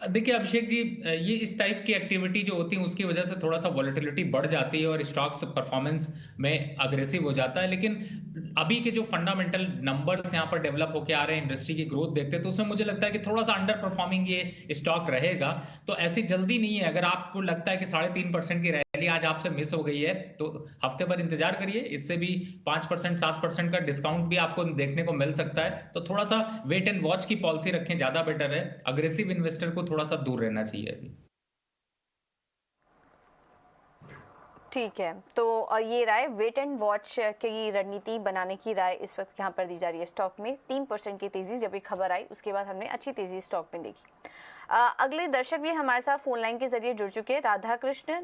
देखिए अभिषेक जी, ये इस टाइप की एक्टिविटी जो होती है उसकी वजह से थोड़ा सा वॉलेटिलिटी बढ़ जाती है और स्टॉक्स परफॉर्मेंस में अग्रेसिव हो जाता है। लेकिन अभी के जो फंडामेंटल नंबर्स यहाँ पर डेवलप होके आ रहे हैं, इंडस्ट्री की ग्रोथ देखते हैं, तो उसमें मुझे लगता है कि थोड़ा सा अंडर परफॉर्मिंग ये स्टॉक रहेगा। तो ऐसी जल्दी नहीं है। अगर आपको लगता है कि 3.5% की रैली आज आपसे मिस हो गई है तो हफ्ते भर इंतजार करिए, इससे भी 5% 7% का डिस्काउंट भी आपको देखने को मिल सकता है। तो थोड़ा सा वेट एंड वॉच की पॉलिसी रखें, ज्यादा बेटर है। अग्रेसिव इन्वेस्टर को थोड़ा सा दूर रहना चाहिए अभी। ठीक है, तो ये राय वेट एंड वॉच की रणनीति बनाने की राय इस वक्त यहाँ पर दी जा रही है। स्टॉक में 3% की तेजी जब ये खबर आई उसके बाद हमने अच्छी तेजी स्टॉक में देखी। अगले दर्शक भी हमारे साथ फोन लाइन के जरिए जुड़ चुके हैं। राधा कृष्ण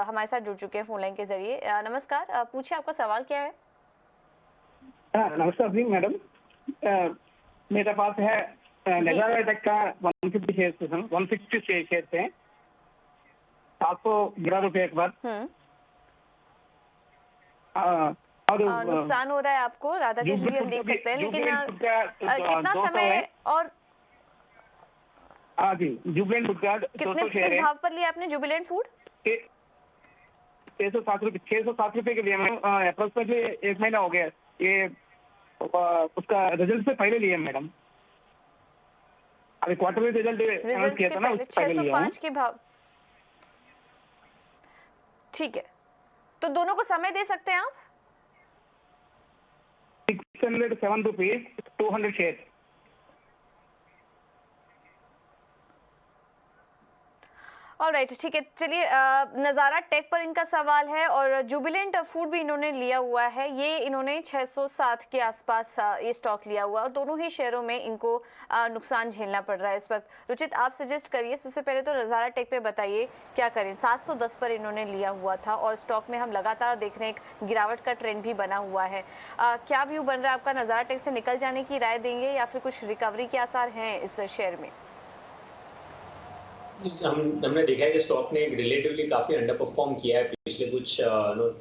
हमारे साथ जुड़ चुके हैं फोन लाइन के जरिए। नमस्कार, पूछिए आपका सवाल क्या है। नमस्कार जी मैडम, मेरे पास है नजारा टेक का 150 शेयर 160 शेयर थे, 711 रुपए एक बार। और नुकसान हो रहा है आपको राधा कृष्ण जी, हम देख सकते हैं, लेकिन कितना समय और हाँ जी जुबिलेंट फूड का 200 शेयर किस है। भाव पर लिया आपने जुबिलेंट फूड? 607 रुपए के लिए मैम, अप्रोक्सीमेटली 1 महीना हो गया ये, उसका रिजल्ट से पहले लिए मैडम। अभी क्वार्टरली रिजल्ट अनाउंस किया था ना, उससे पहले लिया हूं। 605 के भाव। ठीक है, तो दोनों को समय दे सकते हैं आप? 607 रुपीज 200 शेयर। ऑलराइट, ठीक है, चलिए नज़ारा टेक पर इनका सवाल है और जुबिलेंट फूड भी इन्होंने लिया हुआ है। ये इन्होंने 607 के आसपास ये स्टॉक लिया हुआ है और दोनों ही शेयरों में इनको नुकसान झेलना पड़ रहा है इस वक्त। रुचित, आप सजेस्ट करिए, सबसे पहले तो नज़ारा टेक पे बताइए क्या करें। 710 पर इन्होंने लिया हुआ था और स्टॉक में हम लगातार देख रहे हैं एक गिरावट का ट्रेंड भी बना हुआ है। क्या व्यू बन रहा है आपका? नज़ारा टेक से निकल जाने की राय देंगे या फिर कुछ रिकवरी के आसार हैं इस शेयर में? हमने देखा है कि स्टॉक ने एक रिलेटिवली काफी अंडर परफॉर्म किया है पिछले कुछ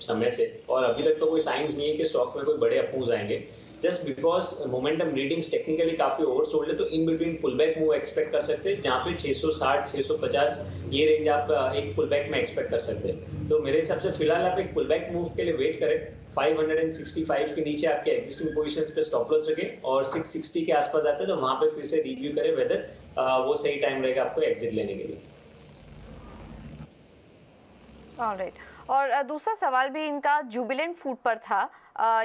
समय से, और अभी तक तो कोई साइंस नहीं है कि स्टॉक में कोई बड़े अपमूव्स आएंगे। Just because momentum readings technically काफी ओवरसोल्ड है, तो in between pullback move expect कर सकते हैं, जहाँ पे 660 650 ये रेंज आप एक पुलबैक में एक्सपेक्ट कर सकते हैं। तो मेरे हिसाब से फिलहाल आप एक पुलबैक मूव के लिए वेट करें। 565 के नीचे आपके एग्जिस्टिंग पोजीशंस पे स्टॉप लॉस रखें और 660 के आसपास आते हैं तो वहां पे फिर से रिव्यू करें वेदर वो सही टाइम रहेगा आपको एग्जिट लेने के लिए। ऑलराइट, और दूसरा सवाल भी इनका जुबिलेंट फूड पर था।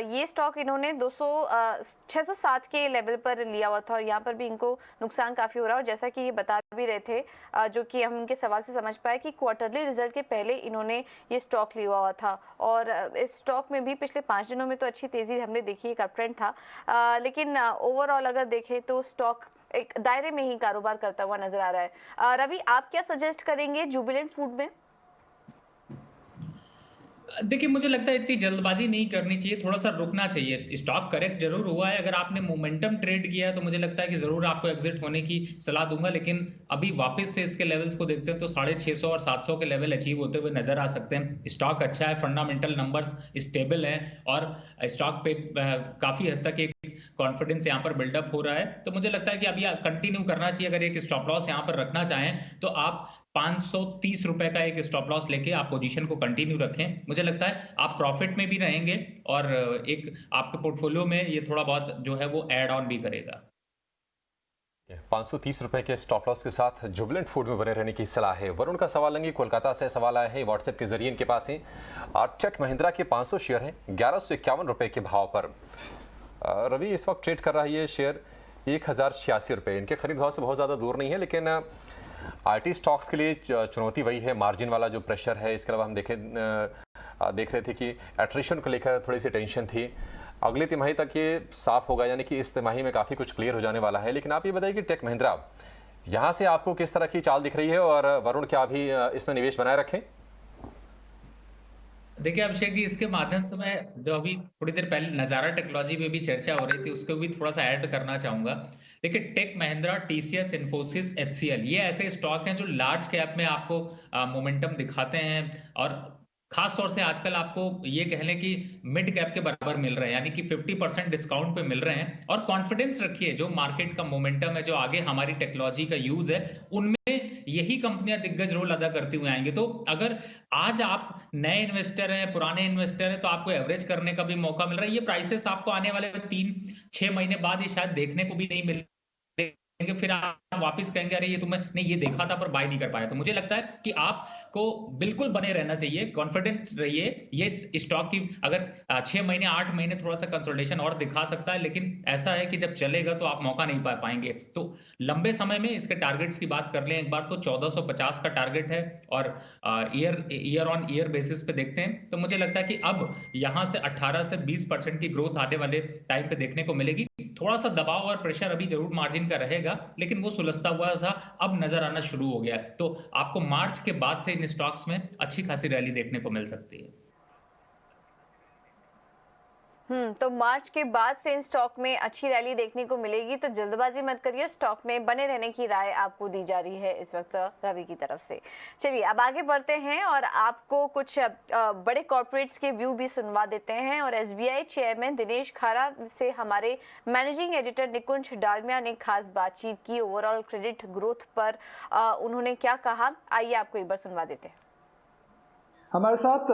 ये स्टॉक इन्होंने 607 के लेवल पर लिया हुआ था और यहाँ पर भी इनको नुकसान काफ़ी हो रहा है। और जैसा कि ये बता भी रहे थे, जो कि हम इनके सवाल से समझ पाए कि क्वार्टरली रिजल्ट के पहले इन्होंने ये स्टॉक लिया हुआ था और इस स्टॉक में भी पिछले 5 दिनों में तो अच्छी तेज़ी हमने देखी, एक अपट्रेंड था, लेकिन ओवरऑल अगर देखें तो स्टॉक एक दायरे में ही कारोबार करता हुआ नजर आ रहा है। रवि, आप क्या सजेस्ट करेंगे जुबिलेंट फूड में? देखिए मुझे लगता है इतनी जल्दबाजी नहीं करनी चाहिए, थोड़ा सा रुकना चाहिए। स्टॉक करेक्ट जरूर हुआ है, अगर आपने मोमेंटम ट्रेड किया है तो मुझे लगता है कि जरूर आपको एग्जिट होने की सलाह दूंगा, लेकिन अभी वापस से इसके लेवल्स को देखते हैं तो 650 और 700 के लेवल अचीव होते हुए नजर आ सकते हैं। स्टॉक अच्छा है, फंडामेंटल नंबर्स स्टेबल हैं और स्टॉक पे काफी हद तक एक कॉन्फिडेंस यहाँ पर बिल्डअप हो रहा है। तो मुझे लगता है कि अभी कंटिन्यू करना चाहिए। अगर एक स्टॉप लॉस यहाँ पर रखना चाहें तो आप 530 रुपए का एक स्टॉप लॉस लेके आप पोजीशन को कंटिन्यू रखें। मुझे लगता है आप प्रॉफिट में भी रहेंगे और एक आपके पोर्टफोलियो में ये थोड़ा बहुत जो है वो ऐड ऑन भी करेगा। 530 रुपए के स्टॉप लॉस के साथ जुबिलेंट फूड में बने रहने की सलाह है। वरुण का सवाल लेंगे, कोलकाता से सवाल आया है व्हाट्सएप के जरिए इनके पास है। टेक महिंद्रा के 500 शेयर हैं 1151 रुपए के भाव पर। रवि, इस वक्त ट्रेड कर रहा है ये शेयर 1086 रुपए। इनके खरीद भाव से बहुत ज़्यादा दूर नहीं है, लेकिन आईटी स्टॉक्स के लिए चुनौती वही है, मार्जिन वाला जो प्रेशर है। इसके अलावा हम देख रहे थे कि एट्रिशन को लेकर थोड़ी सी टेंशन थी। अगली तिमाही तक ये साफ होगा, यानी कि इस तिमाही में काफ़ी कुछ क्लियर हो जाने वाला है। लेकिन आप ये बताइए कि टेक महिंद्रा यहाँ से आपको किस तरह की चाल दिख रही है और वरुण क्या अभी इसमें निवेश बनाए रखें? देखिए अभिषेक जी, इसके माध्यम से मैं जो अभी थोड़ी देर पहले नजारा टेक्नोलॉजी में भी चर्चा हो रही थी उसको भी थोड़ा सा ऐड करना चाहूंगा। देखिए Tech Mahindra, TCS, Infosys, HCL ये ऐसे स्टॉक हैं जो लार्ज कैप में आपको मोमेंटम दिखाते हैं और खास तौर से आजकल आपको ये कह लें कि मिड कैप के बराबर मिल रहे हैं, यानी कि 50% डिस्काउंट पे मिल रहे हैं। और कॉन्फिडेंस रखिए, जो मार्केट का मोमेंटम है, जो आगे हमारी टेक्नोलॉजी का यूज है, उनमें यही कंपनियां दिग्गज रोल अदा करती हुई आएंगे। तो अगर आज आप नए इन्वेस्टर हैं, पुराने इन्वेस्टर हैं, तो आपको एवरेज करने का भी मौका मिल रहा है। ये प्राइसेस आपको आने वाले 3-6 महीने बाद ये शायद देखने को भी नहीं मिले, फिर आप वापस कहेंगे अरे ये तो मैंने ये देखा था पर बाय नहीं कर पाया। तो मुझे लगता है कि आपको बिल्कुल बने रहना चाहिए, कॉन्फिडेंट रहिए। ये स्टॉक की अगर 6 महीने 8 महीने थोड़ा सा कंसोलिडेशन और दिखा सकता है, लेकिन ऐसा है कि जब चलेगा तो आप मौका नहीं पा पाएंगे। तो लंबे समय में इसके टारगेट्स की बात कर लें एक बार, तो 1450 का टारगेट है, और ईयर ऑन ईयर बेसिस पे देखते हैं तो मुझे लगता है कि अब यहां से 18 से 20% की ग्रोथ आने वाले टाइम पे देखने को मिलेगी। थोड़ा सा दबाव और प्रेशर अभी जरूर मार्जिन का रहेगा, लेकिन वो सुलझता हुआ सा अब नजर आना शुरू हो गया है। तो आपको मार्च के बाद से इन स्टॉक्स में अच्छी खासी रैली देखने को मिल सकती है। तो मार्च के बाद से इन स्टॉक में अच्छी रैली देखने को मिलेगी, तो जल्दबाजी मत करिए, स्टॉक में बने रहने की राय आपको दी जा रही है इस वक्त रवि की तरफ से। चलिए अब आगे बढ़ते हैं और आपको कुछ बड़े कॉर्पोरेट्स के व्यू भी सुनवा देते हैं। और एसबीआई चेयरमैन दिनेश खारा से हमारे मैनेजिंग एडिटर निकुंज डालमिया ने खास बातचीत की। ओवरऑल क्रेडिट ग्रोथ पर उन्होंने क्या कहा, आइए आपको एक बार सुनवा देते हैं। हमारे साथ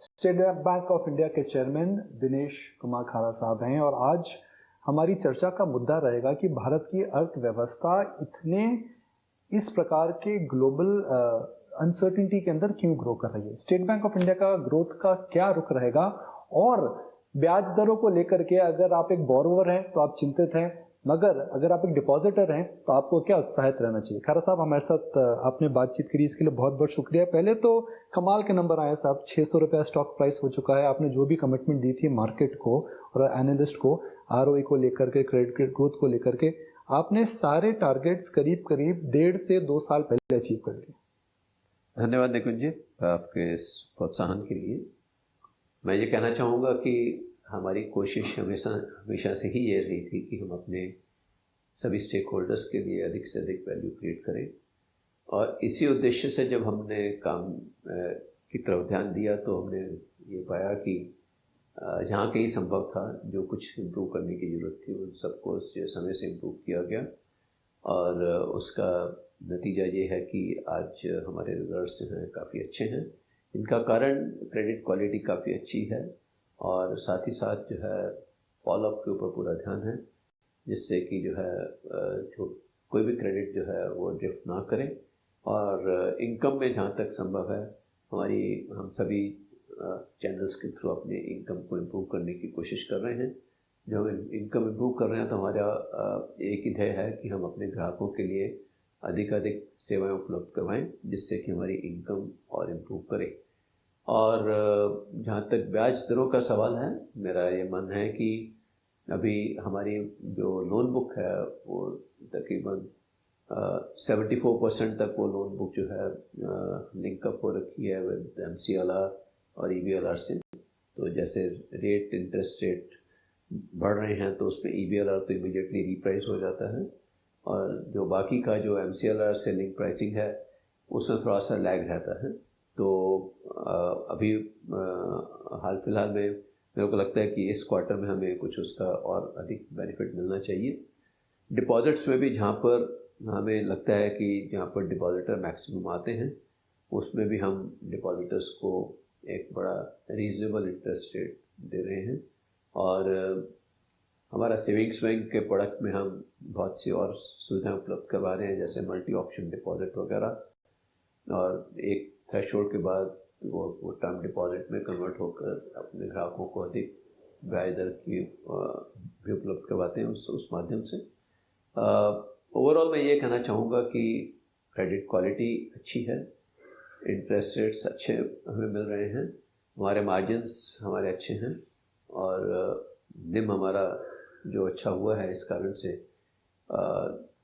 स्टेट बैंक ऑफ इंडिया के चेयरमैन दिनेश कुमार खारा साहब हैं, और आज हमारी चर्चा का मुद्दा रहेगा कि भारत की अर्थव्यवस्था इतने इस प्रकार के ग्लोबल अनसर्टिनिटी के अंदर क्यों ग्रो कर रही है। स्टेट बैंक ऑफ इंडिया का ग्रोथ का क्या रुख रहेगा, और ब्याज दरों को लेकर के अगर आप एक बोरोवर हैं तो आप चिंतित हैं, मगर अगर आप एक डिपॉजिटर हैं तो आपको क्या उत्साहित रहना चाहिए। खारा साहब हमारे साथ आपने बातचीत करी, इसके लिए बहुत बहुत शुक्रिया। पहले तो कमाल के नंबर आए साहब, 600 रुपया स्टॉक प्राइस हो चुका है। आपने जो भी कमिटमेंट दी थी मार्केट को और एनालिस्ट को, आरओई को लेकर के, क्रेडिट ग्रोथ को लेकर के, आपने सारे टारगेट्स करीब करीब 1.5 से 2 साल पहले अचीव कर लिए। धन्यवाद निकुंज जी आपके इस प्रोत्साहन के लिए। मैं ये कहना चाहूँगा कि हमारी कोशिश हमेशा से ही ये रही थी कि हम अपने सभी स्टेक होल्डर्स के लिए अधिक से अधिक वैल्यू क्रिएट करें, और इसी उद्देश्य से जब हमने काम की तरफ ध्यान दिया तो हमने ये पाया कि जहाँ कहीं संभव था, जो कुछ इम्प्रूव करने की ज़रूरत थी, उन सबको समय से इम्प्रूव किया गया, और उसका नतीजा ये है कि आज हमारे रिजल्ट्स जो हैं काफ़ी अच्छे हैं। इनका कारण क्रेडिट क्वालिटी काफ़ी अच्छी है, और साथ ही साथ जो है फॉलोअप के ऊपर पूरा ध्यान है, जिससे कि जो है जो कोई भी क्रेडिट जो है वो ड्रिफ्ट ना करें। और इनकम में जहाँ तक संभव है हम सभी चैनल्स के थ्रू अपने इनकम को इम्प्रूव करने की कोशिश कर रहे हैं। जब हम इनकम इम्प्रूव कर रहे हैं तो हमारा एक ही ध्येय है कि हम अपने ग्राहकों के लिए अधिक सेवाएं उपलब्ध करवाएं, जिससे कि हमारी इनकम और इम्प्रूव करे। और जहाँ तक ब्याज दरों का सवाल है, मेरा ये मानना है कि अभी हमारी जो लोन बुक है वो तकरीबन 74% तक वो लोन बुक जो है लिंकअप हो रखी है विद MCLR और EBLR से। तो जैसे इंटरेस्ट रेट बढ़ रहे हैं तो उसमें EBLR तो इमीडिएटली रिप्राइस हो जाता है, और जो बाकी का जो MCLR से लिंक प्राइसिंग है उसमें थोड़ा सा लैग रहता है। तो अभी हाल फिलहाल में मेरे को लगता है कि इस क्वार्टर में हमें कुछ उसका और अधिक बेनिफिट मिलना चाहिए। डिपॉजिट्स में भी जहाँ पर हमें लगता है कि जहाँ पर डिपॉजिटर मैक्सिमम आते हैं, उसमें भी हम डिपॉजिटर्स को एक बड़ा रीजनेबल इंटरेस्ट रेट दे रहे हैं, और हमारा सेविंग्स बैंक के प्रोडक्ट में हम बहुत सी और सुविधाएं उपलब्ध करवा रहे हैं, जैसे मल्टी ऑप्शन डिपॉजिट वगैरह, और एक थ्रेशोल्ड के बाद वो टर्म डिपॉजिट में कन्वर्ट होकर अपने ग्राहकों को अधिक ब्याज दर की भी उपलब्ध करवाते हैं उस माध्यम से। ओवरऑल मैं ये कहना चाहूँगा कि क्रेडिट क्वालिटी अच्छी है, इंटरेस्ट रेट्स अच्छे हमें मिल रहे हैं, हमारे मार्जिन्स हमारे अच्छे हैं, और निम हमारा जो अच्छा हुआ है इस कारण से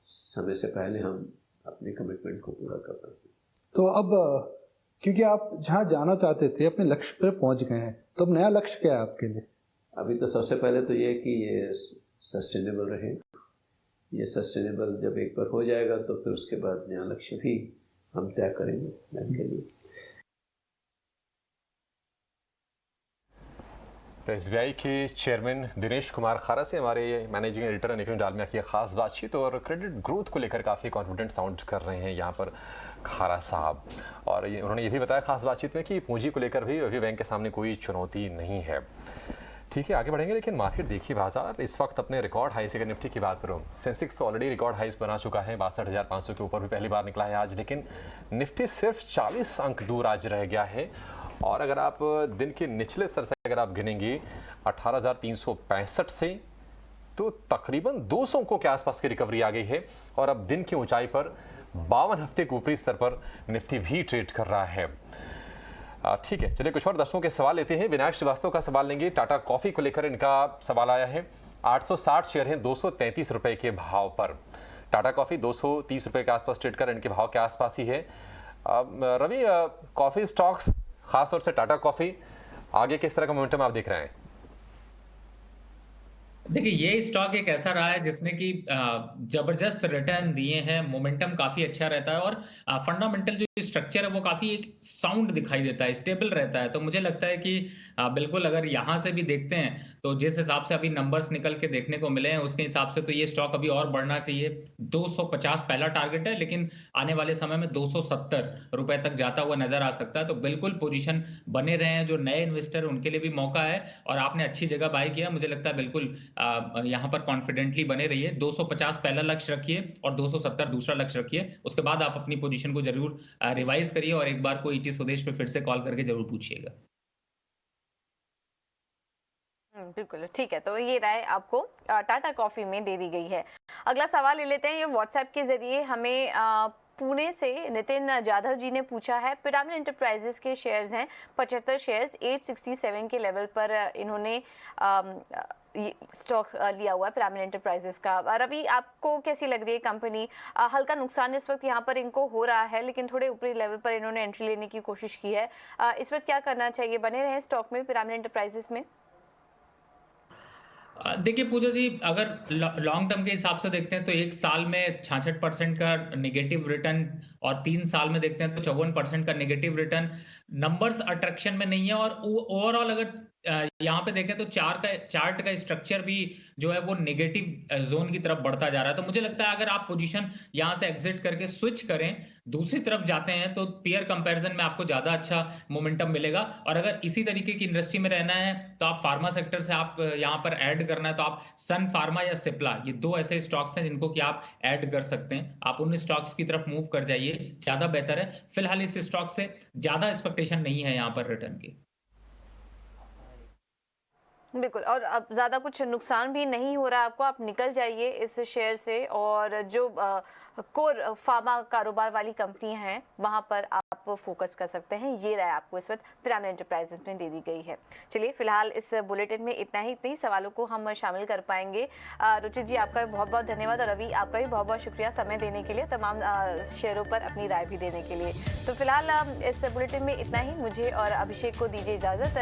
समय से पहले हम अपने कमिटमेंट को पूरा कर रहे हैं। तो अब क्योंकि आप जहाँ जाना चाहते थे अपने लक्ष्य पर पहुँच गए हैं, तो अब नया लक्ष्य क्या है आपके लिए? अभी तो सबसे पहले तो ये कि ये सस्टेनेबल रहे। ये सस्टेनेबल जब एक बार हो जाएगा तो फिर उसके बाद नया लक्ष्य भी हम तय करेंगे बैंक के लिए। तो एसबीआई के चेयरमैन दिनेश कुमार खारा से हमारे मैनेजिंग एडिटर निखिल डालमिया की खास बातचीत, और क्रेडिट ग्रोथ को लेकर काफ़ी कॉन्फिडेंट साउंड कर रहे हैं यहाँ पर खारा साहब। और उन्होंने ये भी बताया खास बातचीत में कि पूंजी को लेकर भी अभी बैंक के सामने कोई चुनौती नहीं है। ठीक है, आगे बढ़ेंगे, लेकिन मार्केट देखिए बाजार इस वक्त अपने रिकॉर्ड हाई से। अगर निफ्टी की बात करूँ, सेंसेक्स तो ऑलरेडी रिकॉर्ड हाइस बना चुका है, 62,500 के ऊपर भी पहली बार निकला है आज, लेकिन निफ्टी सिर्फ 40 अंक दूर आज रह गया है। और अगर आप दिन के निचले स्तर से अगर आप गिनेंगे 18,365 से, तो तकरीबन 200 अंकों के आसपास की रिकवरी आ गई है। और अब दिन की ऊंचाई पर 52 हफ्ते के ऊपरी स्तर पर निफ्टी भी ट्रेड कर रहा है। ठीक है, चलिए कुछ और दर्शकों के सवाल लेते हैं। विनायक श्रीवास्तव का सवाल लेंगे। टाटा कॉफी को लेकर इनका सवाल आया है। 860 शेयर हैं 233 रुपए के भाव पर। टाटा कॉफी 230 रुपए के आसपास ट्रेड कर, इनके भाव के आसपास ही है। रवि, कॉफी स्टॉक्स खासतौर से टाटा कॉफी, आगे किस तरह का मोमेंटम आप देख रहे हैं? देखिए, ये स्टॉक एक ऐसा रहा है जिसने कि जबरदस्त रिटर्न दिए हैं, मोमेंटम काफी अच्छा रहता है, और फंडामेंटल जो स्ट्रक्चर है वो काफी एक साउंड दिखाई देता है, स्टेबल रहता है। तो मुझे लगता है कि बिल्कुल अगर यहाँ से भी देखते हैं तो जिस हिसाब से अभी नंबर्स निकल के देखने को मिले हैं उसके हिसाब से तो ये स्टॉक अभी और बढ़ना चाहिए। 250 पहला टारगेट है, लेकिन आने वाले समय में 270 रुपए तक जाता हुआ नजर आ सकता है। तो बिल्कुल पोजीशन बने रहे हैं, जो नए इन्वेस्टर उनके लिए भी मौका है, और आपने अच्छी जगह बाय किया। मुझे लगता है बिल्कुल यहाँ पर कॉन्फिडेंटली बने रहिए। 250 पहला लक्ष्य रखिए और 270 दूसरा लक्ष्य रखिए। उसके बाद आप अपनी पोजीशन को जरूर रिवाइज करिए, और एक बार को ईटी स्वदेश पे फिर से कॉल करके जरूर पूछिएगा। बिल्कुल ठीक है, तो ये राय आपको टाटा कॉफी में दे दी गई है। अगला सवाल ले लेते हैं। ये व्हाट्सएप के जरिए हमें पुणे से नितिन जाधव जी ने पूछा है। पिरामिड एंटरप्राइजेस के शेयर्स हैं 75 शेयर्स 867 के लेवल पर इन्होंने स्टॉक लिया हुआ है पिरामिड एंटरप्राइजेस का। रवि, आपको कैसी लग रही है कंपनी? हल्का नुकसान इस वक्त यहाँ पर इनको हो रहा है, लेकिन थोड़े ऊपरी लेवल पर इन्होंने एंट्री लेने की कोशिश की है। इस वक्त क्या करना चाहिए? बने रहे स्टॉक में पिरामिड एंटरप्राइजेस में? देखिए पूजा जी, अगर लॉन्ग टर्म के हिसाब से देखते हैं तो एक साल में 66% का नेगेटिव रिटर्न, और 3 साल में देखते हैं तो 54% का नेगेटिव रिटर्न। नंबर्स अट्रैक्शन में नहीं है, और ओवरऑल अगर यहाँ पे देखें तो चार्ट का स्ट्रक्चर भी जो है वो नेगेटिव जोन की तरफ बढ़ता जा रहा है। तो मुझे लगता है अगर आप पोजीशन यहाँ से एग्जिट करके स्विच करें, दूसरी तरफ जाते हैं, तो पेयर कंपैरिजन में आपको ज्यादा अच्छा मोमेंटम मिलेगा। और अगर इसी तरीके की इंडस्ट्री में रहना है तो आप फार्मा सेक्टर से आप यहाँ पर ऐड करना है तो आप सन फार्मा या सिप्ला, ये 2 ऐसे स्टॉक्स हैं जिनको कि आप ऐड कर सकते हैं। आप उन स्टॉक्स की तरफ मूव कर जाइए, ज्यादा बेहतर है। फिलहाल इस स्टॉक से ज्यादा एक्सपेक्टेशन नहीं है यहाँ पर रिटर्न की। बिल्कुल, और अब ज़्यादा कुछ नुकसान भी नहीं हो रहा है आपको, आप निकल जाइए इस शेयर से। और जो कोर फार्मा कारोबार वाली कंपनी हैं वहाँ पर आप फोकस कर सकते हैं। ये राय आपको इस वक्त पिरामिड एंटरप्राइजेस में दे दी गई है। चलिए फिलहाल इस बुलेटिन में इतना ही सवालों को हम शामिल कर पाएंगे। रुचित जी, आपका भी बहुत बहुत धन्यवाद, और रवि आपका भी बहुत बहुत शुक्रिया समय देने के लिए, तमाम शेयरों पर अपनी राय भी देने के लिए। तो फिलहाल इस बुलेटिन में इतना ही। मुझे और अभिषेक को दीजिए इजाज़त।